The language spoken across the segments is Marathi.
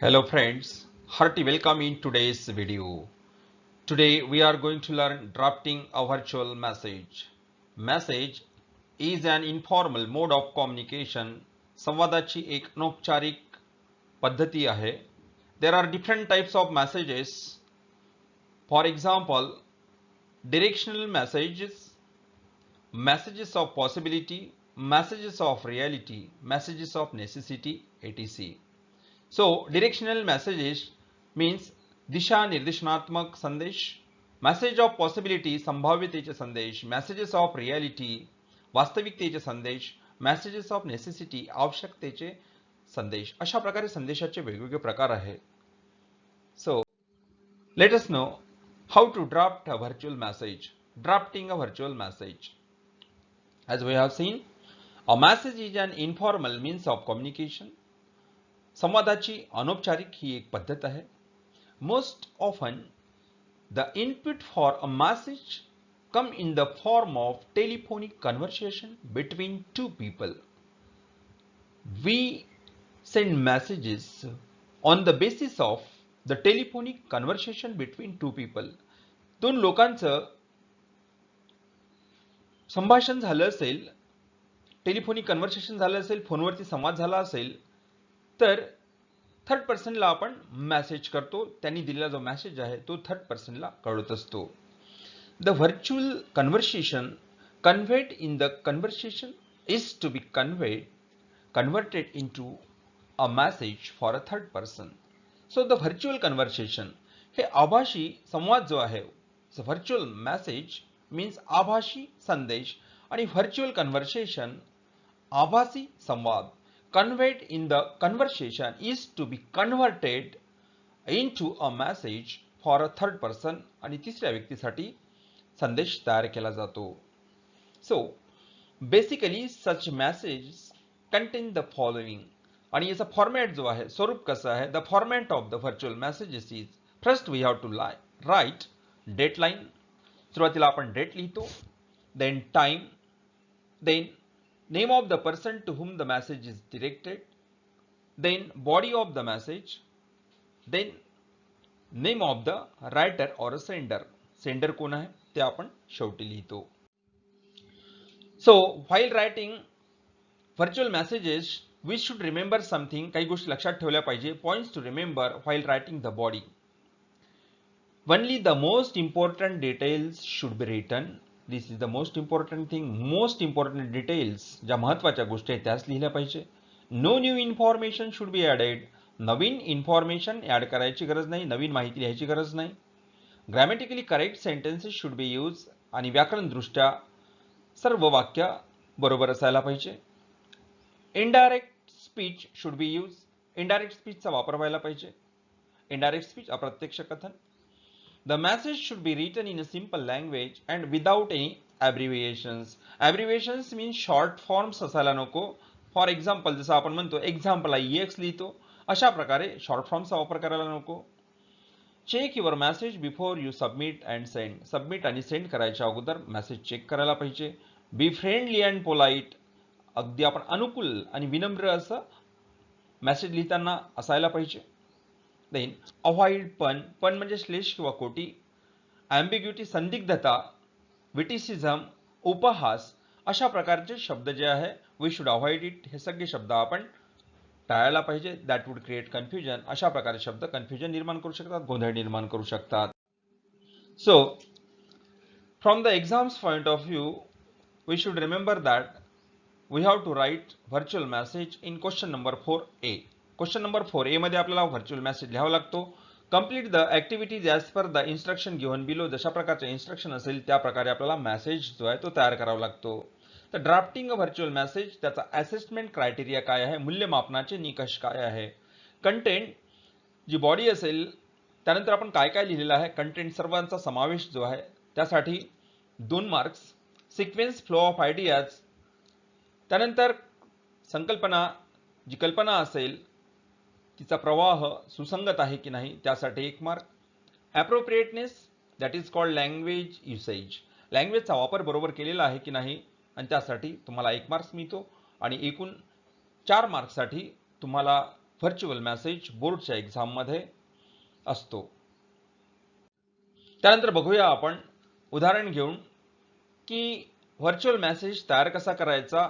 Hello friends, hearty welcome in today's video. Today we are going to learn drafting a virtual message. Message is an informal mode of communication. संवादाची एक अनौपचारिक पद्धती आहे. There are different types of messages. For example, directional messages, messages of possibility, messages of reality, messages of necessity, etc. So directional messages means दिशा निर्देशनात्मक संदेश, मेसेज ऑफ पॉसिबिलिटी संभाव्यतेचे संदेश, मेसेजेस ऑफ रियालिटी वास्तविकतेचे संदेश, मेसेजेस ऑफ नेसेसिटी आवश्यकतेचे संदेश. अशा प्रकारे संदेशाचे वेगवेगळे प्रकार आहेत. So let us know how to draft a virtual message. Drafting a virtual message. As we have seen, a message is an informal means of communication. संवादाची अनौपचारिक ही एक पद्धत आहे. Most often, the input for a message come in the form of telephonic conversation between two people. We send messages on the basis of the telephonic conversation between two people. दोन लोकांचं संभाषण झालं असेल, टेलिफोनिक कन्व्हर्सेशन झालं असेल, फोनवरती संवाद झाला असेल, तर थर्ड पर्सनला आपण मेसेज करतो. त्यांनी दिलेला जो मेसेज आहे तो थर्ड पर्सनला कळवत असतो. The virtual conversation conveyed in the conversation is to be converted into a message for a third person. So the virtual conversation हे आभासी संवाद जो आहे, व्हर्च्युअल मेसेज मीन्स आभासी संदेश आणि व्हर्च्युअल कन्व्हर्सेशन आभासी संवाद. Conveyed in the conversation is to be converted into a message for a third person आणि तिसऱ्या व्यक्तीसाठी संदेश तयार केला जातो. So basically such messages contain the following. आणि याचा फॉर्मॅट जो आहे, स्वरूप कसं आहे, the format of the virtual messages is first we have to write deadline. सुरुवातीला आपण डेट लिहितो, then time, then name of the person to whom the message is directed, then body of the message, then name of the writer or a sender. Sender कोण आहे ते आपण शेवटी लिहितो. So while writing virtual messages we should remember something. काही गोष्टी लक्षात ठेवल्या पाहिजे. Points to remember while writing the body. Only the most important details should be written. This is the most important thing. Most important details, ज्या महत्त्वाच्या गोष्टी आहेत त्याच लिहिल्या पाहिजे. No new information should be added. नवीन इन्फॉर्मेशन ऍड करायची गरज नाही, नवीन माहिती लिहायची गरज नाही. Grammatically correct sentences should be use. आणि व्याकरण दृष्ट्या सर्व वाक्य बरोबर असायला पाहिजे. Indirect speech should be use. Indirect स्पीचचा वापर व्हायला पाहिजे. इनडायरेक्ट स्पीच अप्रत्यक्ष कथन. The message should be written in a simple language and without any abbreviations. Abbreviations means short forms असायला नको. फॉर एक्झाम्पल जसं आपण म्हणतो एक्झाम्पल EX लिहितो, अशा प्रकारे शॉर्ट फॉर्मचा वापर करायला नको. Check your message before you submit and send. Submit आणि सेंड करायच्या अगोदर मेसेज चेक करायला पाहिजे. Be friendly and polite. अगदी आपण अनुकूल आणि विनम्र असं मेसेज लिहिताना असायला पाहिजे. देन अवॉइड पन. पन म्हणजे श्लेष किंवा कोटी. ॲम्बिग्युटी संदिग्धता, विटिसिझम, उपहास अशा प्रकारचे शब्द जे आहे वी शुड अवॉइड इट. हे सगळे शब्द आपण टाळायला पाहिजे. That would create confusion. अशा प्रकारे शब्द कन्फ्युजन निर्माण करू शकतात, गोंधळ निर्माण करू शकतात. So from the exams point of view we should remember that we have to write virtual message in question number 4A. Question number 4A मध्ये आपल्याला व्हर्च्युअल मेसेज लिहावा लागतो. Complete the activities as per the instruction given below. जशा प्रकारचे इन्स्ट्रक्शन असेल त्या प्रकारे आपल्याला मेसेज जो आहे तो तयार करावा लागतो. तर ड्राफ्टिंग अ व्हर्च्युअल मेसेज, त्याचा असेसमेंट क्रायटेरिया काय आहे, मूल्यमापनाचे निकष काय आहे. कंटेंट, जी बॉडी असेल त्यानंतर आपण काय काय लिहिलेलं आहे, कंटेंट सर्वांचा समावेश जो आहे त्यासाठी 2 marks. Sequence flow of ideas, त्यानंतर संकल्पना, जी कल्पना असेल तिचा प्रवाह सुसंगत आहे की नाही त्यासाठी 1 mark. Appropriateness, that is called language usage. लँग्वेजचा वापर बरोबर केलेला आहे की नाही आणि त्यासाठी तुम्हाला 1 मार्क्स मिळतो. आणि एकूण 4 मार्क्ससाठी तुम्हाला व्हर्च्युअल मेसेज बोर्डच्या एक्झाममध्ये असतो. त्यानंतर बघूया आपण उदाहरण घेऊन की व्हर्च्युअल मेसेज तयार कसा करायचा.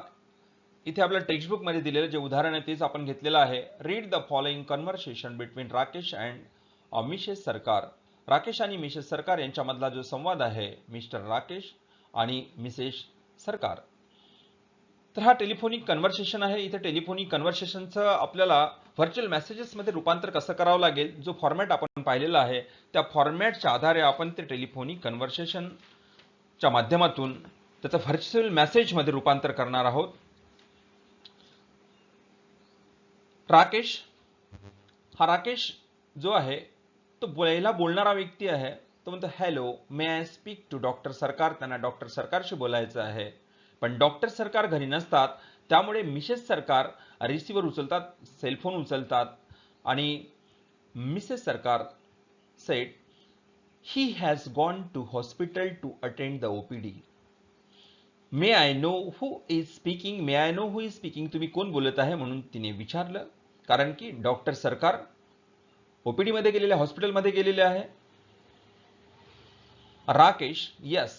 इथे आपल्या टेक्स्टबुक मध्ये दिलेलं जे उदाहरण आहे तेच आपण घेतलेलं आहे. Read the following conversation between Rakesh and Mrs सरकार. राकेश आणि मिसेस सरकार यांच्यामधला जो संवाद आहे, मिस्टर राकेश आणि मिसेस सरकार. तर हा टेलिफोनिक कन्व्हर्सेशन आहे. इथे टेलिफोनिक कन्व्हर्सेशनचं आपल्याला व्हर्च्युअल मेसेजेस मध्ये रूपांतर कसं करावं लागेल, जो फॉर्मॅट आपण पाहिलेला आहे त्या फॉर्मॅटच्या आधारे आपण ते टेलिफोनिक कन्व्हर्सेशनच्या माध्यमातून त्याचं व्हर्च्युअल मेसेज मध्ये रूपांतर करणार आहोत. राकेश, हा राकेश जो आहे तो पहिला बोलणारा व्यक्ती आहे. तो म्हणतो hello, may I speak to doctor Sarkar. त्यांना डॉक्टर सरकारशी बोलायचं आहे, पण डॉक्टर सरकार घरी नसतात. त्यामुळे मिसेस सरकार रिसिव्हर उचलतात, सेलफोन उचलतात आणि Mrs Sarkar said he has gone to hospital to attend the OPD. May I know who is speaking. May I know who is speaking, तुम्ही कोण बोलत आहे म्हणून तिने विचारलं, कारण की डॉक्टर सरकार ओपीडी मध्ये गेलेले, हॉस्पिटलमध्ये गेलेले आहे. राकेश यस,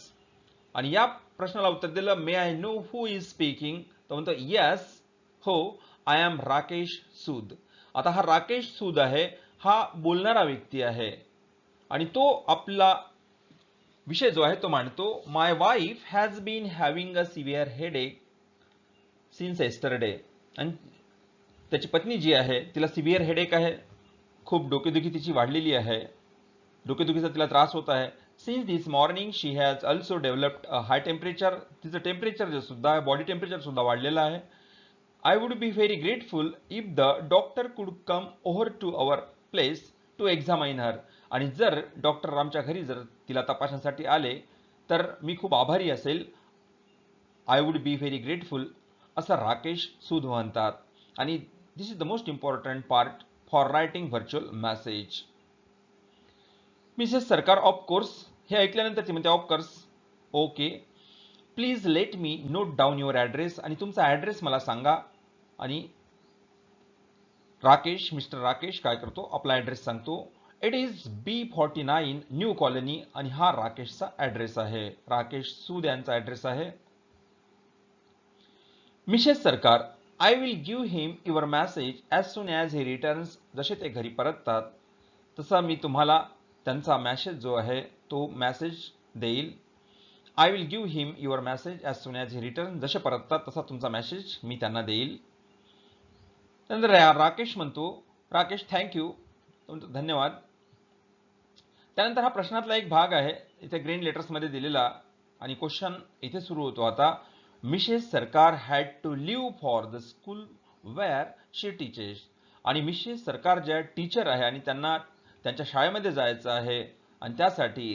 आणि या प्रश्नाला उत्तर दिलं may I know who is speaking. तो म्हणतो यस, हो, आय एम राकेश सूद. आता हा राकेश सूद आहे, हा बोलणारा व्यक्ती आहे आणि तो आपला विषय जो आहे तो मांडतो. My wife has been having a severe headache since yesterday. आणि त्याची पत्नी जी आहे तिला सिव्हिअर हेडेक आहे, खूप डोकेदुखी तिची वाढलेली आहे, डोकेदुखीचा तिला त्रास होत आहे. Since this morning she has also developed a high temperature. तिचं टेम्परेचर जे सुद्धा बॉडी टेम्परेचर सुद्धा वाढलेलं आहे. I would be very grateful if the doctor could come over to our place to examine her. आणि जर डॉक्टर आमच्या घरी जर तिला तपासण्यासाठी आले तर मी खूप आभारी असेल. I would be very grateful असं राकेश सूद म्हणतात. आणि this is the most important part for writing virtual message. Mrs Sarkar of course, हे ऐकल्यानंतर ती म्हणते of course, okay, please let me note down your address. आणि तुमचा ॲड्रेस मला सांगा. आणि राकेश, मिस्टर राकेश काय करतो, आपला ॲड्रेस सांगतो. It is B49 new colony. आणि हा राकेशचा ॲड्रेस आहे, राकेश सूद यांचा ॲड्रेस आहे. मिसेस सरकार, I will give him your message as soon as he returns. जसे ते घरी परततात तसा मी तुम्हाला त्यांचा मेसेज जो आहे तो मेसेज देईल. I will give him your message as soon as he return. जसे परततात तसा तुमचा मेसेज मी त्यांना देईल. त्यानंतर राकेश म्हणतो, राकेश थँक्यू, धन्यवाद. त्यानंतर हा प्रश्नातला एक भाग आहे, इथे ग्रीन लेटर्समध्ये दिलेला, आणि क्वेश्चन इथे सुरू होतो आता. Mrs Sarkar had to leave for the school where she teaches. आणि मिसेस सरकार ज्या टीचर आहे आणि त्यांना त्यांच्या शाळेमध्ये जायचं आहे आणि त्यासाठी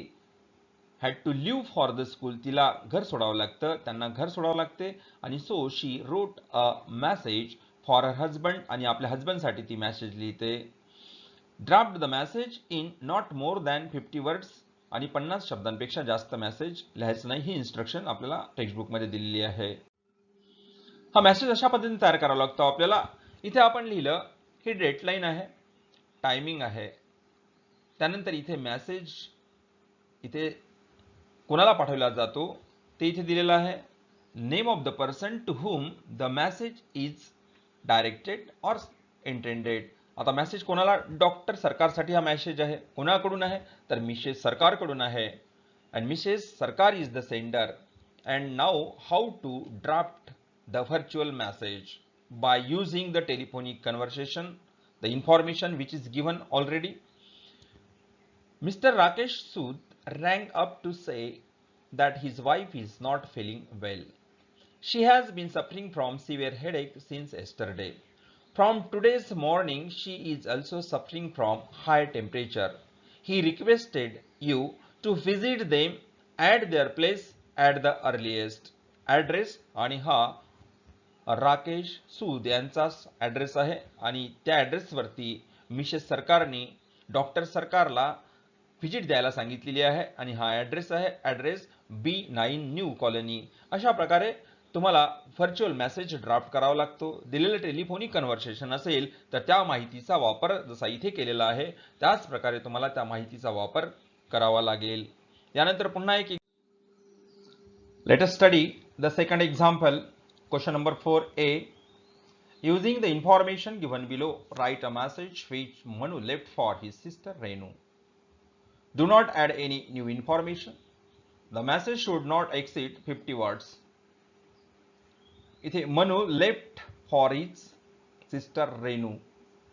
had to leave for the school, तिला घर सोडावं लागतं, त्यांना घर सोडावं लागते. आणि so she wrote a message for her husband. आणि आपल्या हजबंडसाठी ती मेसेज लिहिते. Draft the message in not more than 50 words. आणि 50 शब्दांपेक्षा जास्त मेसेज लिहायचं नाही, ही इन्स्ट्रक्शन आपल्याला टेक्स्टबुकमध्ये दिलेली आहे. हा मेसेज अशा पद्धतीने तयार करावा लागतो आपल्याला. इथे आपण लिहिलं, ही डेडलाईन आहे, टायमिंग आहे. त्यानंतर इथे मेसेज इथे कोणाला पाठवला जातो ते इथे दिलेलं आहे. Name of the person to whom the message is directed or intended. आता मेसेज कोणाला, डॉक्टर सरकारसाठी हा मेसेज आहे. कोणाकडून आहे तर मिसेस सरकारकडून आहे. And Mrs Sarkar is the sender. And now how to draft the virtual message by using the telephonic conversation, the information which is given already. Mr. Rakesh Sood rang up to say that his wife is not feeling well. She has been suffering from severe headache since yesterday. From today's morning, she is also suffering from high temperature. He requested you to visit them at their place at the earliest. Address आणि हा राकेश सूद यांचा ॲड्रेस आहे आणि त्या ॲड्रेसवरती मिसेस सरकारने डॉक्टर सरकारला व्हिजिट द्यायला सांगितलेली आहे आणि हा ॲड्रेस आहे, ॲड्रेस B9 न्यू कॉलनी. अशा प्रकारे तुम्हाला व्हर्च्युअल मेसेज ड्राफ्ट करावा लागतो. दिलेलं टेलिफोनिक कन्व्हर्सेशन असेल तर त्या माहितीचा वापर जसा इथे केलेला आहे त्याच प्रकारे तुम्हाला त्या माहितीचा वापर करावा लागेल. यानंतर पुन्हा एक let us study the second example. Question number 4A. Using the information given below, write a message which Manu left for his sister Renu. Do not add any new information. The message should not exceed 50 words. इथे Manu left for his sister Renu.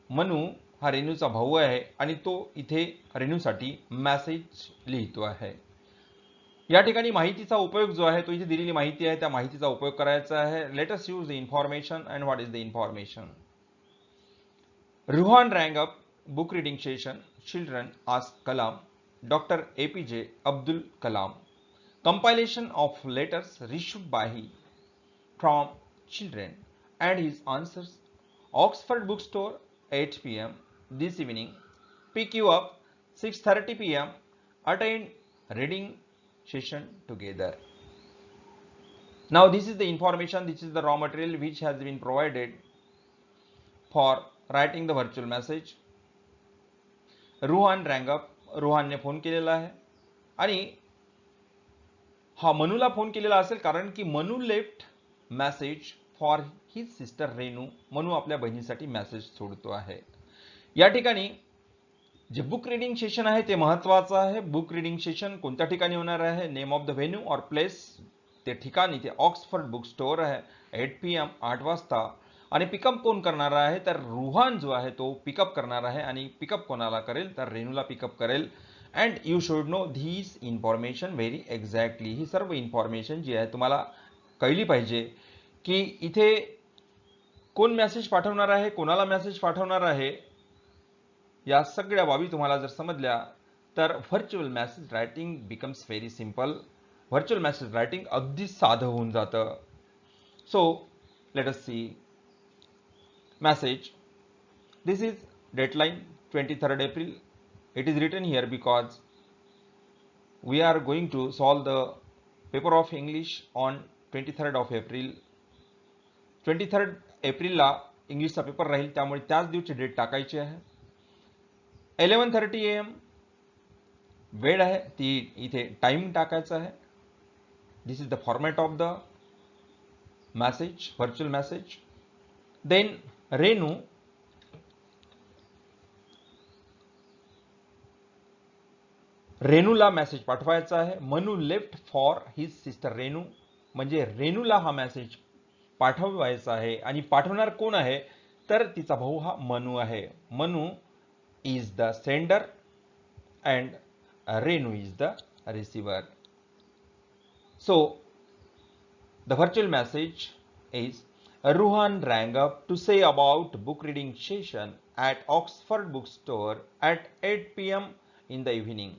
Manu हा रेनूचा भाऊ आहे आणि तो इथे रेनूसाठी मेसेज लिहितो आहे. या ठिकाणी माहितीचा उपयोग जो आहे तो इथे दिलेली माहिती आहे त्या माहितीचा उपयोग करायचा आहे. Let us use the information. And what is the information? Ruhan rang up book reading session. Children asked Kalam. Dr. APJ Abdul Kalam. Compilation of letters issued by he from children and his answers. Oxford Bookstore 8 p.m. this evening. Pick you up 6:30 p.m. Attend reading session together. Now this is the information, this is the raw material which has been provided for writing the virtual message. Ruhan rang up. रुहानने फोन केलेला आहे आणि हा मनूला फोन केलेला असेल कारण की Manu left message for his sister Renu. Manu आपल्या बहिणीसाठी मेसेज सोडतो आहे. या ठिकाणी जे बुक रीडिंग सेशन आहे ते महत्वाचं आहे. बुक रीडिंग सेशन कोणत्या ठिकाणी होणार आहे? नेम ऑफ द व्हेन्यू और प्लेस, ते ठिकाणी ते ऑक्सफर्ड बुक स्टोअर आहे. 8 PM 8 वाजता. आणि पिकअप कोण करणार आहे? तर रुहान जो आहे तो पिकअप करणार आहे. आणि पिकअप कोणाला करेल? तर रेनूला पिकअप करेल. And you should know this information very exactly. ही सर्व इन्फॉर्मेशन जी आहे तुम्हाला कळली पाहिजे की इथे कोण मेसेज पाठवणार आहे, कोणाला मेसेज पाठवणार आहे. या सगळ्या बाबी तुम्हाला जर समजल्या तर virtual message writing becomes very simple. Virtual message writing अगदी साधं होऊन जातं. So let us see message. This is deadline 23rd April. It is written here because we are going to solve the paper of English on 23rd of April. 23rd एप्रिलला इंग्लिशचा पेपर राहील त्यामुळे त्याच दिवशी डेट टाकायची आहे. 11:30 AM वेळ आहे ती इथे टाइम टाकायचा आहे. This is the format of the message, virtual message. Then रेनूला मेसेज पाठवायचा आहे. Manu left for his sister Renu म्हणजे रेनूला हा मेसेज पाठवायचा आहे. आणि पाठवणार कोण आहे? तर तिचा भाऊ हा मनू आहे. Manu is the sender and Renu is the receiver. So the virtual message is Ruhan rang up to say about book reading session at Oxford Bookstore at 8 PM in the evening.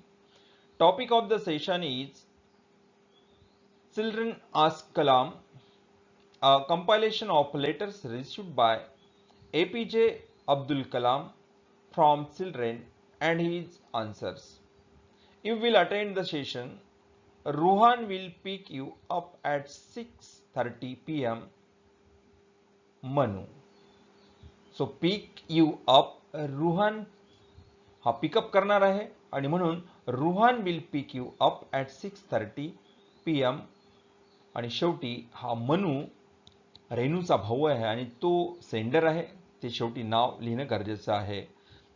Topic of the session is Children Ask Kalam, a compilation of letters received by APJ Abdul Kalam from children and his answers. You will attend the session. Ruhan will pick you up at 6:30 PM. Manu. So pick you up. Ruhan हा पिकअप करणार आहे आणि म्हणून Ruhan will pick you up at 6:30 PM. आणि शेवटी हा मनू रेनूचा भाऊ आहे आणि तो सेंडर आहे. ते शेवटी नाव लिहिणं गरजेचं आहे.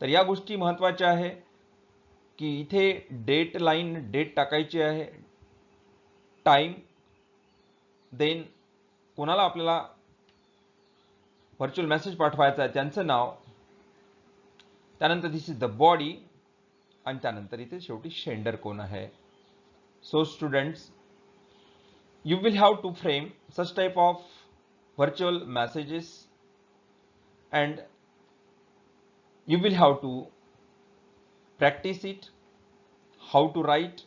तर या गोष्टी महत्त्वाच्या आहे की इथे डेट लाईन, डेट टाकायची आहे, टाइम, देन कोणाला आपल्याला व्हर्च्युअल मेसेज पाठवायचा आहे त्यांचं नाव, त्यानंतर दिस इज द बॉडी आणि त्यानंतर इथे शेवटी सेंडर कोण आहे. So students, you will have to frame such type of virtual messages and you will have to practice it, how to write,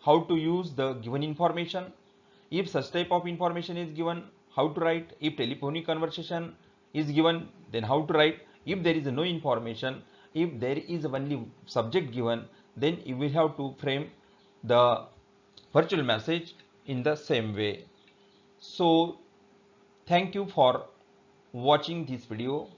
how to use the given information. If such type of information is given, how to write. If telephonic conversation is given, then how to write. If there is no information, if there is only subject given, then you will have to frame the virtual message in the same way. So Thank you for watching this video.